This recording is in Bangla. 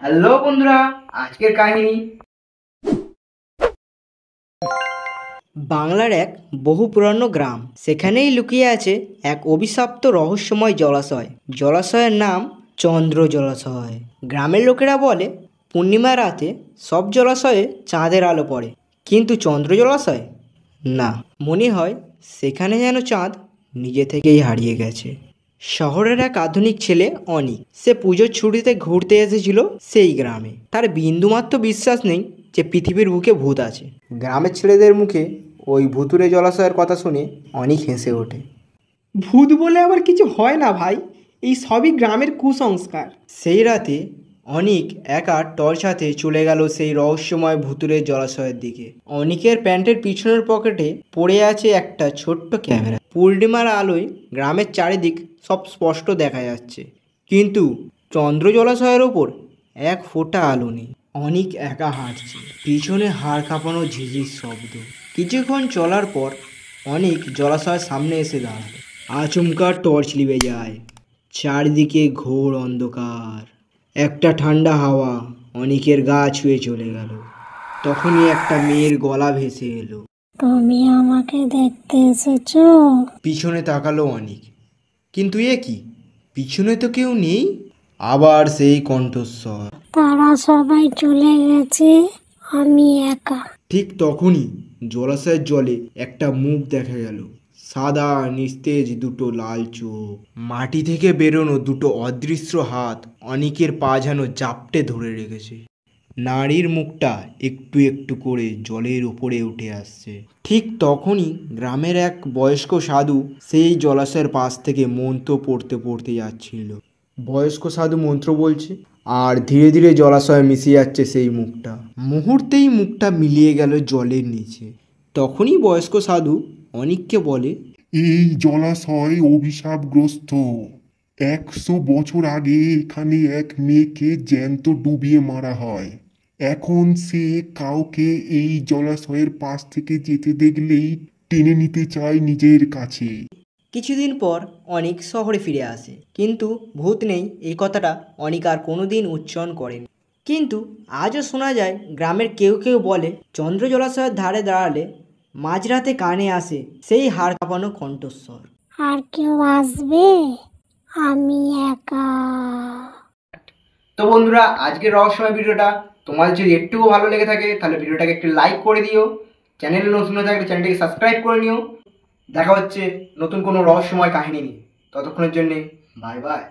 হ্যালো বন্ধুরা, আজকের কাহিনী বাংলার এক বহু পুরানো গ্রাম। সেখানেই লুকিয়ে আছে এক অভিশপ্ত রহস্যময় জলাশয়। জলাশয়ের নাম চন্দ্র জলাশয়। গ্রামের লোকেরা বলে পূর্ণিমা রাতে সব জলাশয়ে চাঁদের আলো পড়ে, কিন্তু চন্দ্র জলাশয় না। মনে হয় সেখানে যেন চাঁদ নিজে থেকেই হারিয়ে গেছে। শহরের এক আধুনিক ছেলে অনিক, সে পুজোর ছুটিতে ঘুরতে এসেছিল সেই গ্রামে। তার বিন্দুমাত্র বিশ্বাস নেই যে পৃথিবীর বুকে ভূত আছে। গ্রামের ছেলেদের মুখে ওই ভুতুরে জলাশয়ের কথা শুনে অনিক হেসে ওঠে। ভূত বলে আবার কিছু হয় না ভাই, এই সবই গ্রামের কুসংস্কার। সেই রাতে অনিক একা টর্চ হাতে চলে গেল সেই রহস্যময় ভুতুরে জলাশয়ের দিকে। অনিকের প্যান্টের পিছনের পকেটে পড়ে আছে একটা ছোট্ট ক্যামেরা। পূর্ণিমার আলোয় গ্রামের চারিদিক সব স্পষ্ট দেখা যাচ্ছে, কিন্তু চন্দ্র জলাশয়ের ওপর এক ফোঁটা আলো নেই। অনিক একা হাঁটছে, পিছনে হাড় কাঁপানো ঝিঝির শব্দ। কিছুক্ষণ চলার পর অনিক জলাশয়ের সামনে এসে দাঁড়ালো। আচমকা টর্চ নিভে যায়। চারিদিকে ঘোর অন্ধকার। একটা ঠান্ডা হাওয়া অনিকের গা ছুঁয়ে চলে গেল। তখনই একটা মেয়ের গলা ভেসে এলো। তুমি আমাকে দেখতে এসেছো? পিছনে তাকালো অনিক, কিন্তু এ কি, পিছনে তো কেউ নেই। আবার সেই কণ্ঠস্বর, তারা সবাই চলে গেছে, আমি একা। ঠিক তখনই জলাশয়ের জলে একটা মুখ দেখা গেল। সাদা নিস্তেজ দুটো লাল চোখ, মাটি থেকে বেরোনো দুটো অদৃশ্য হাত অনিকের পা যেন জাপটে ধরে রেখেছে। নারীর মুখটা একটু একটু করে জলের উপরে উঠে আসছে। ঠিক তখনই গ্রামের এক বয়স্ক সাধু সেই জলাশয়ের পাশ থেকে মন্ত্র পড়তে পড়তে যাচ্ছিল। বয়স্ক সাধু মন্ত্র বলছে, আর ধীরে ধীরে জলাশয়ে মিশে যাচ্ছে সেই মুখটা। মুহূর্তেই মুখটা মিলিয়ে গেল জলের নিচে। তখনই বয়স্ক সাধু অনিককে বলে, এই জলাশয় অভিশাপগ্রস্ত। 100 বছর আগে এখানে এক মেয়েকে জ্যান্ত ডুবিয়ে মারা হয়। এখন সে কাউকে এই জলাশয়ের পাশ থেকে যেতে দেখলেই টেনে নিতে চায় নিজের কাছে। কিছুদিন পর অনিক শহরে ফিরে আসে, কিন্তু ভূত নেই এই কথাটা অনিক আর কোনোদিন উচ্চারণ করেনি। কিন্তু আজও শোনা যায়, গ্রামের কেউ কেউ বলে চন্দ্র জলাশয়ের ধারে দাঁড়ালে মাঝরাতে কানে আসে সেই হাড় কাঁপানো কণ্ঠস্বর। আর কেউ আসবে? আমি একা। তো বন্ধুরা, আজকের রহস্যময় ভিডিওটা তোমাদের যদি একটুকু ভালো লেগে থাকে তাহলে ভিডিওটাকে একটু লাইক করে দিও। চ্যানেলে নতুন হয়ে থাকলে চ্যানেলটাকে সাবস্ক্রাইব করে নিও। দেখা হচ্ছে নতুন কোনো রহস্যময় কাহিনী নিয়ে। ততক্ষণের জন্যে বাই বাই।